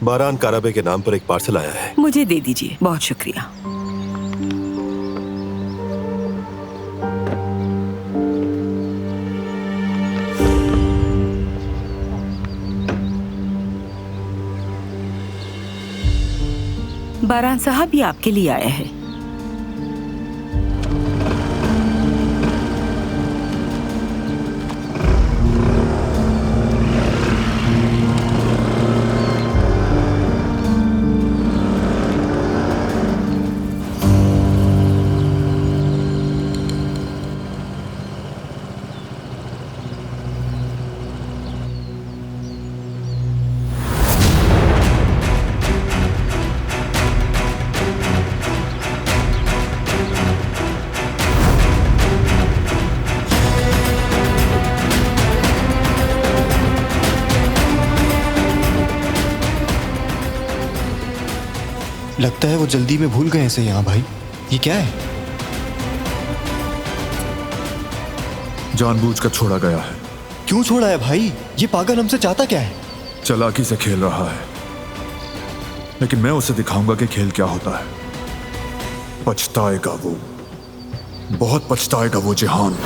बारान काराबे के नाम पर एक पार्सल आया है। मुझे दे दीजिए, बहुत शुक्रिया। बारान साहब, ये आपके लिए आया है। लगता है वो जल्दी में भूल गए इसे यहाँ। भाई ये क्या है? जानबूझकर छोड़ा गया है। क्यों छोड़ा है भाई? ये पागल हमसे चाहता क्या है? चालाकी से खेल रहा है, लेकिन मैं उसे दिखाऊंगा कि खेल क्या होता है। पछताएगा वो, बहुत पछताएगा वो जिहान।